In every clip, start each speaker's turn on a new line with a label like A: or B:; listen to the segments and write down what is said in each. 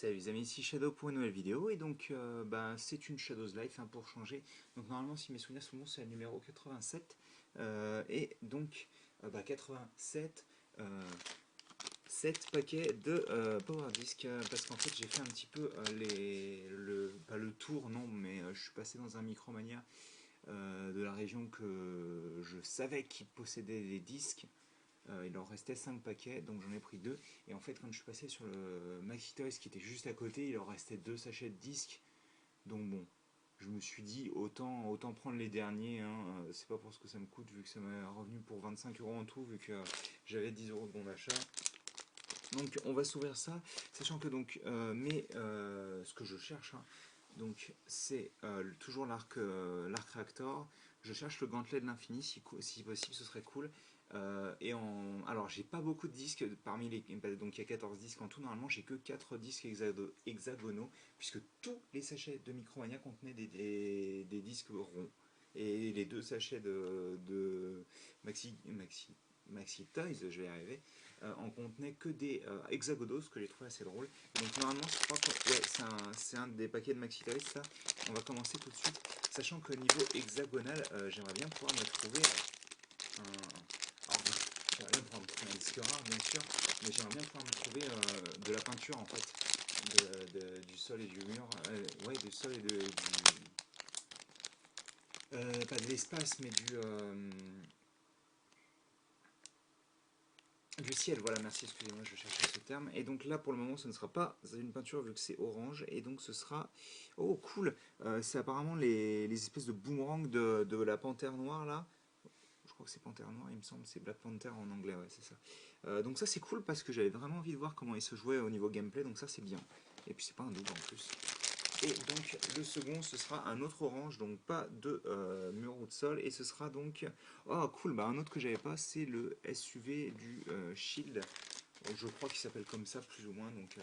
A: Salut les amis, ici Shadow pour une nouvelle vidéo et donc c'est une Shadow's Life pour changer. Donc normalement si mes souvenirs sont bons c'est le numéro 87 et donc 87 7 paquets de Power Disc parce qu'en fait j'ai fait un petit peu pas le tour non mais je suis passé dans un Micromania de la région que je savais qui possédait des disques. Il en restait 5 paquets, donc j'en ai pris 2. Et en fait, quand je suis passé sur le Maxi Toys qui était juste à côté, il en restait 2 sachets de disques. Donc bon, je me suis dit autant prendre les derniers. Hein. C'est pas pour ce que ça me coûte, vu que ça m'a revenu pour 25 € en tout, vu que j'avais 10 € de bon d'achat. Donc on va s'ouvrir ça, sachant que donc ce que je cherche, hein, donc c'est toujours l'arc Reactor. Je cherche le gantelet de l'infini, si possible, ce serait cool. Alors j'ai pas beaucoup de disques parmi les. Donc il y a 14 disques en tout, normalement j'ai que 4 disques hexagonaux, puisque tous les sachets de Micromania contenaient des disques ronds. Et les 2 sachets de Maxi Toys, je vais y arriver, en contenaient que des hexagonaux, ce que j'ai trouvé assez drôle. Donc normalement je crois que ouais, c'est un des paquets de Maxi Toys ça. On va commencer tout de suite, sachant que niveau hexagonal, j'aimerais bien pouvoir me trouver alors, j'aimerais bien pouvoir me trouver un disque rare bien sûr, mais j'aimerais bien pouvoir me trouver de la peinture en fait, du sol et du mur, ouais du sol et pas de l'espace mais du ciel, voilà, merci, excusez-moi, je cherchais ce terme. Et donc là, pour le moment, ce ne sera pas une peinture vu que c'est orange. Et donc ce sera... Oh, cool. C'est apparemment les espèces de boomerangs de la panthère noire, là. Je crois que c'est panthère noire, il me semble. C'est Black Panther en anglais, ouais, c'est ça. Donc ça, c'est cool parce que j'avais vraiment envie de voir comment il se jouait au niveau gameplay. Donc ça, c'est bien. Et puis, c'est pas un double en plus. Et donc le second ce sera un autre orange, donc pas de mur ou de sol, et ce sera donc, oh cool, un autre que j'avais pas, c'est le SUV du Shield, donc, je crois qu'il s'appelle comme ça plus ou moins, donc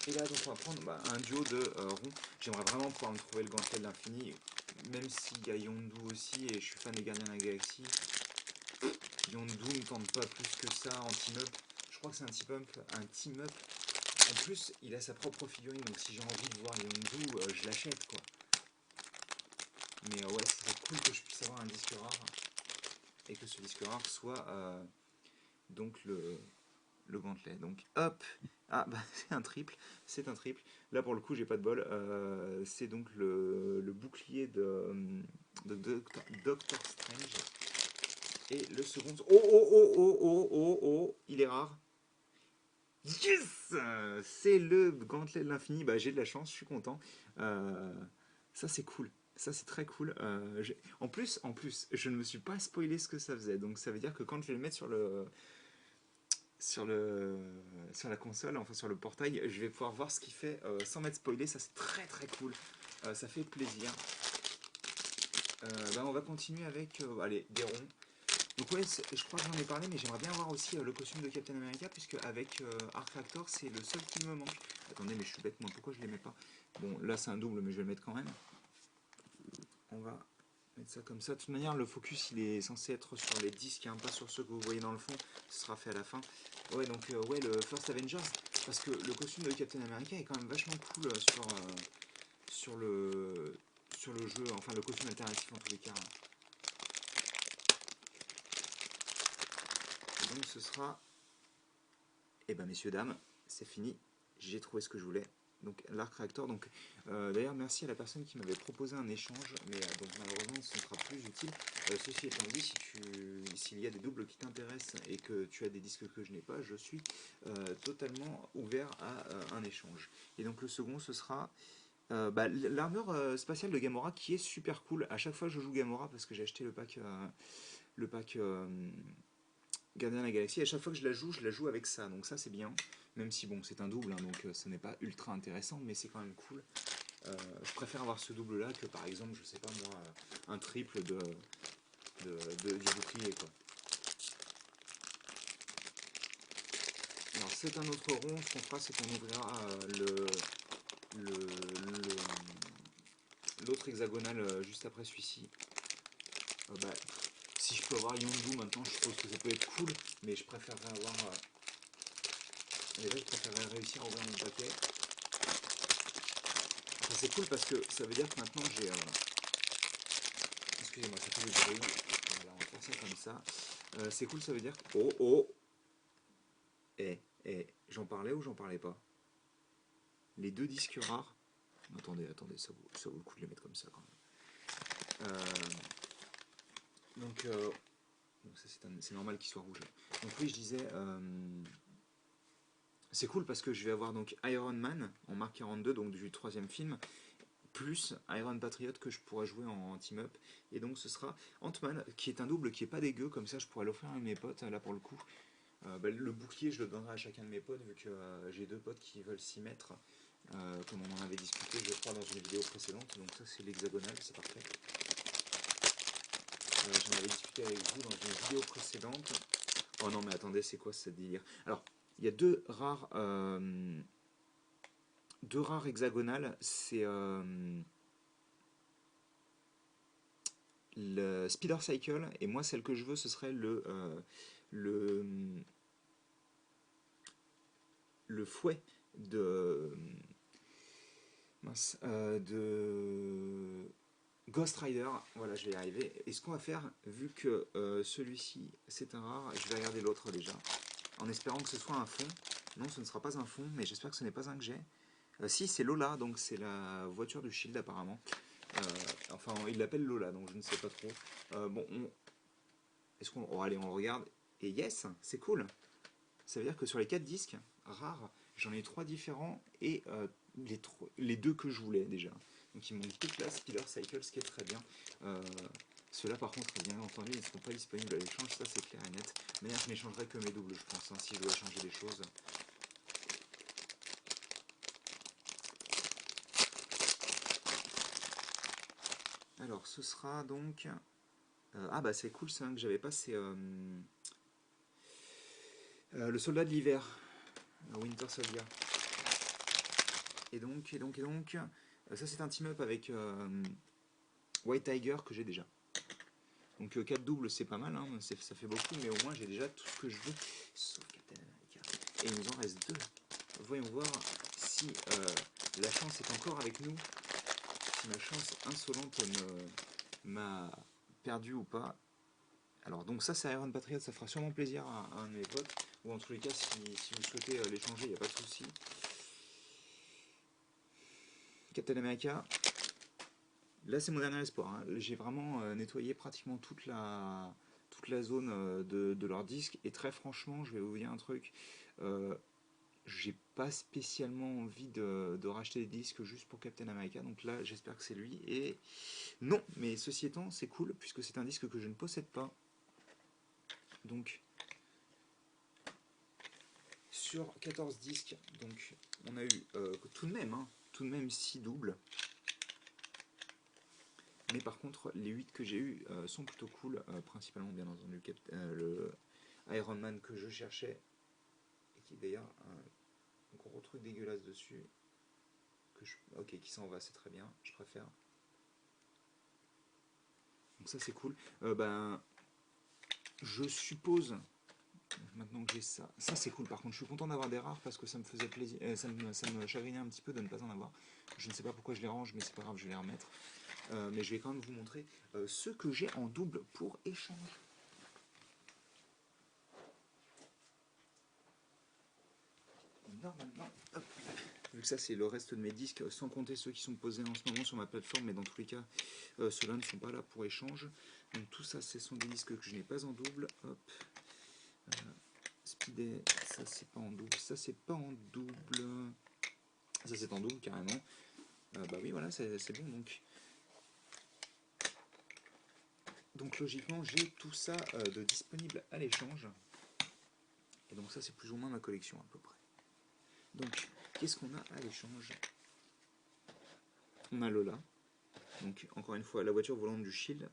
A: et là donc on va prendre un duo de ronds. J'aimerais vraiment pouvoir me trouver le gantelet de l'infini, même s'il y a Yondu aussi, et je suis fan des Gardiens de la Galaxie. Yondu ne tente pas plus que ça en team-up, je crois que c'est un team-up. En plus, il a sa propre figurine, donc si j'ai envie de voir Yondu, je l'achète quoi. Mais ouais, ce serait cool que je puisse avoir un disque rare et que ce disque rare soit donc le gantelet. Donc hop, ah bah c'est un triple, c'est un triple. Là pour le coup j'ai pas de bol. C'est donc le bouclier de Doctor Strange. Et le second. Oh oh oh oh oh oh oh, il est rare. Yes, c'est le gantelet de l'infini. Bah j'ai de la chance, je suis content. Euh, Ça c'est cool. Ça c'est très cool. En plus, je ne me suis pas spoilé ce que ça faisait. Donc ça veut dire que quand je vais le mettre sur le sur la console, enfin sur le portail, je vais pouvoir voir ce qu'il fait sans m'être spoilé. Ça c'est très très cool. Ça fait plaisir. On va continuer avec allez, des ronds. Donc ouais, je crois que j'en ai parlé, mais j'aimerais bien avoir aussi le costume de Captain America, puisque avec Arc Reactor, c'est le seul qui me manque. Attendez, mais je suis bête, moi, pourquoi je ne les mets pas? Bon, là c'est un double, mais je vais le mettre quand même. On va mettre ça comme ça. De toute manière, le focus, il est censé être sur les disques, hein, pas sur ceux que vous voyez dans le fond. Ce sera fait à la fin. Ouais, donc ouais, le First Avengers, parce que le costume de Captain America est quand même vachement cool sur sur le jeu, enfin le costume alternatif en tous les cas. Donc ce sera, eh ben messieurs, dames, c'est fini, j'ai trouvé ce que je voulais. Donc l'Arc Reactor, donc d'ailleurs merci à la personne qui m'avait proposé un échange, mais donc malheureusement ce ne sera plus utile. Ceci étant dit, s'il y a des doubles qui t'intéressent et que tu as des disques que je n'ai pas, je suis totalement ouvert à un échange. Et donc le second ce sera l'armure spatiale de Gamora qui est super cool. À chaque fois je joue Gamora parce que j'ai acheté le pack Gardien de la Galaxie, et à chaque fois que je la joue avec ça, donc ça c'est bien, même si bon c'est un double, hein, donc ce n'est pas ultra intéressant, mais c'est quand même cool. Je préfère avoir ce double là que par exemple, je sais pas moi, un triple du bouclier quoi. Alors c'est un autre rond, ce qu'on fera c'est qu'on ouvrira l'autre hexagonal juste après celui-ci. Si je peux avoir Yondu maintenant, je suppose que ça peut être cool, mais je préférerais avoir Et là, je préférerais réussir à ouvrir mon paquet. Enfin, c'est cool parce que ça veut dire que maintenant j'ai... Excusez-moi, ça fait du bruit. Voilà, on va faire ça comme ça. C'est cool, ça veut dire que... Oh, oh. J'en parlais ou j'en parlais pas? Les deux disques rares. Attendez, ça vaut le coup de les mettre comme ça quand même. Donc, bon, ça c'est normal qu'il soit rouge. Donc oui, je disais, c'est cool parce que je vais avoir donc Iron Man en Mark 42, donc du troisième film, plus Iron Patriot que je pourrais jouer en team-up. Et donc ce sera Ant-Man, qui est un double qui est pas dégueu, comme ça je pourrais l'offrir à un de mes potes, là pour le coup. Le bouclier, je le donnerai à chacun de mes potes, vu que j'ai deux potes qui veulent s'y mettre, comme on en avait discuté, je crois, dans une vidéo précédente. Donc ça, c'est l'hexagonal, c'est parfait. J'en avais discuté avec vous dans une vidéo précédente. Oh non, mais attendez, c'est quoi ce délire? Alors, il y a deux rares hexagonales. C'est le Speeder Cycle, et moi, celle que je veux, ce serait le, le fouet de mince, de Ghost Rider. Voilà, je vais y arriver. Et ce qu'on va faire, vu que celui-ci c'est un rare, je vais regarder l'autre déjà, en espérant que ce soit un fond. Non, ce ne sera pas un fond, mais j'espère que ce n'est pas un que j'ai. Si, c'est Lola, donc c'est la voiture du Shield apparemment. Enfin, il l'appelle Lola, donc je ne sais pas trop. Bon, est-ce qu'on... Oh, allez, on regarde. Et yes, c'est cool. Ça veut dire que sur les 4 disques rares, j'en ai 3 différents et les deux que je voulais déjà. Donc ils m'ont dit toute la Speeder Cycle, ce qui est très bien. Ceux-là par contre, bien entendu, ils ne seront pas disponibles à l'échange, ça c'est clair et net. Mais je n'échangerai que mes doubles, je pense, hein, si je dois changer des choses. Alors ce sera donc... ah bah c'est cool, c'est un que j'avais pas, c'est le soldat de l'hiver, Winter Soldier. Et donc, ça c'est un team-up avec White Tiger que j'ai déjà. Donc 4 doubles c'est pas mal, hein, ça fait beaucoup, mais au moins j'ai déjà tout ce que je veux, sauf Captain America. Et il nous en reste 2. Voyons voir si la chance est encore avec nous, si ma chance insolente m'a perdu ou pas. Alors donc ça c'est Iron Patriot, ça fera sûrement plaisir à un de mes potes, ou en tous les cas si vous souhaitez l'échanger, il n'y a pas de souci. Captain America, là c'est mon dernier espoir, hein. J'ai vraiment nettoyé pratiquement toute la zone de leur disque, et très franchement je vais vous dire un truc, j'ai pas spécialement envie de racheter des disques juste pour Captain America, donc là j'espère que c'est lui, et non, mais ceci étant c'est cool puisque c'est un disque que je ne possède pas. Donc sur 14 disques, donc on a eu tout de même 6 doubles. Mais par contre, les 8 que j'ai eu sont plutôt cool, principalement bien entendu le Iron Man que je cherchais, et qui est d'ailleurs un gros truc dégueulasse dessus, ok, qui s'en va, c'est très bien, je préfère. Donc ça c'est cool. Je suppose, maintenant que j'ai ça c'est cool, par contre je suis content d'avoir des rares parce que ça me faisait plaisir, ça me chagrinait un petit peu de ne pas en avoir. Je ne sais pas pourquoi je les range, mais c'est pas grave, je vais les remettre. Mais je vais quand même vous montrer ceux que j'ai en double pour échange. Normalement, hop, vu que ça c'est le reste de mes disques, sans compter ceux qui sont posés en ce moment sur ma plateforme, mais dans tous les cas, ceux-là ne sont pas là pour échange. Donc tout ça, ce sont des disques que je n'ai pas en double. Hop. Speedy, ça c'est pas en double, ça c'est pas en double, ça c'est en double carrément. Bah oui, voilà, c'est bon donc. Donc logiquement, j'ai tout ça de disponible à l'échange. Et donc ça c'est plus ou moins ma collection à peu près. Donc, qu'est-ce qu'on a à l'échange? On a Lola. Donc, encore une fois, la voiture volante du Shield.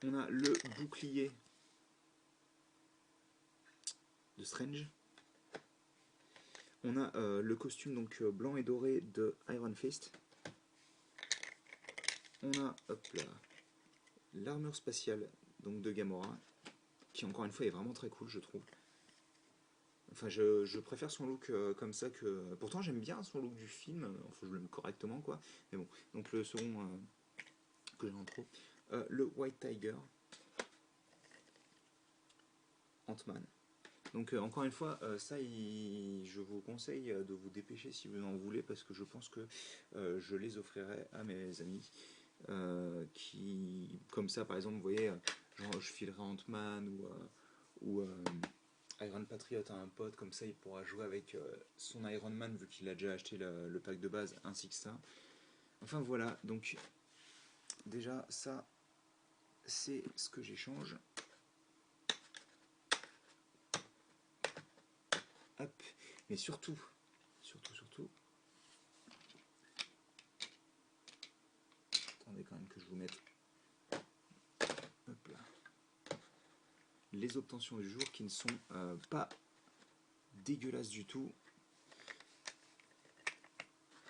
A: On a le bouclier de Strange. On a le costume donc blanc et doré de Iron Fist. On a, hop là, l'armure spatiale donc de Gamora, qui encore une fois est vraiment très cool, je trouve. Enfin, je préfère son look comme ça que... Pourtant, j'aime bien son look du film, enfin, je l'aime correctement, quoi. Mais bon, donc le second que j'ai en trop. Le White Tiger, Ant-Man. Donc encore une fois, je vous conseille de vous dépêcher si vous en voulez, parce que je pense que je les offrirai à mes amis. Qui, comme ça, par exemple, vous voyez, genre, je filerai Ant-Man ou Iron Patriot à un pote, comme ça il pourra jouer avec son Iron Man vu qu'il a déjà acheté le pack de base ainsi que ça. Enfin voilà, donc déjà ça c'est ce que j'échange. Hop, mais surtout, surtout, attendez quand même que je vous mette, hop là, les obtentions du jour qui ne sont pas dégueulasses du tout.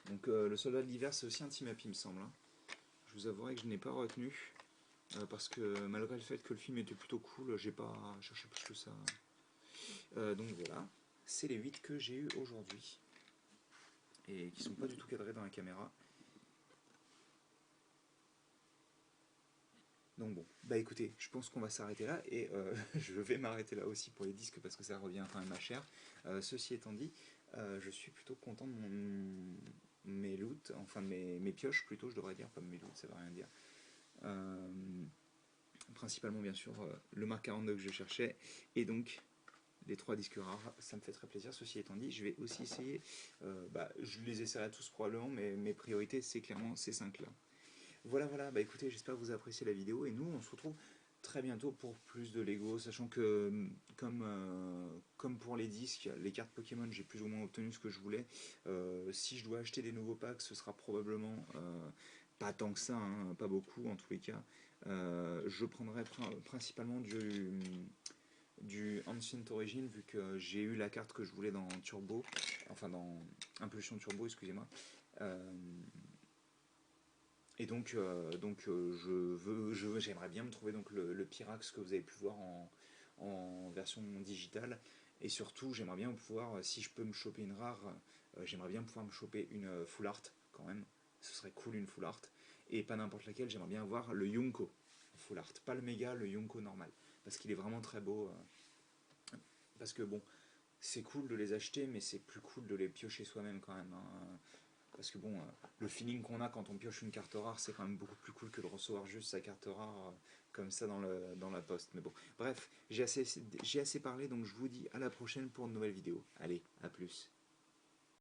A: Donc le soldat de l'hiver c'est aussi un team up il me semble, hein. Je vous avouerai que je n'ai pas retenu parce que malgré le fait que le film était plutôt cool, j'ai pas cherché plus que ça. Donc voilà, c'est les 8 que j'ai eu aujourd'hui et qui sont pas du tout cadrés dans la caméra. Donc bon, bah écoutez, je pense qu'on va s'arrêter là et je vais m'arrêter là aussi pour les disques parce que ça revient quand même à cher. Ceci étant dit, je suis plutôt content de mes loots, enfin de mes pioches plutôt, je devrais dire, pas mes loots, ça veut rien dire. Principalement bien sûr le Mark 42 que je cherchais et donc les 3 disques rares, ça me fait très plaisir. Ceci étant dit, je vais aussi essayer, je les essaierai tous probablement, mais mes priorités c'est clairement ces 5 là. Voilà, voilà, bah écoutez, j'espère que vous avez apprécié la vidéo et nous on se retrouve très bientôt pour plus de Lego, sachant que comme pour les disques, les cartes Pokémon, j'ai plus ou moins obtenu ce que je voulais. Si je dois acheter des nouveaux packs, ce sera probablement pas tant que ça, hein, pas beaucoup en tous les cas. Je prendrai principalement du Ancient Origin vu que j'ai eu la carte que je voulais dans Turbo, enfin dans Impulsion Turbo, excusez-moi. Euh, et donc, j'aimerais bien me trouver donc le Pyrax que vous avez pu voir en version digitale. Et surtout, j'aimerais bien pouvoir, si je peux me choper une rare, j'aimerais bien pouvoir me choper une full art quand même. Ce serait cool une full art. Et pas n'importe laquelle, j'aimerais bien avoir le Yunko full art. Pas le méga, le Yunko normal. Parce qu'il est vraiment très beau. Parce que bon, c'est cool de les acheter, mais c'est plus cool de les piocher soi-même quand même, hein. Parce que bon, le feeling qu'on a quand on pioche une carte rare, c'est quand même beaucoup plus cool que de recevoir juste sa carte rare comme ça dans la poste. Mais bon, bref, j'ai assez parlé, donc je vous dis à la prochaine pour une nouvelle vidéo. Allez, à plus.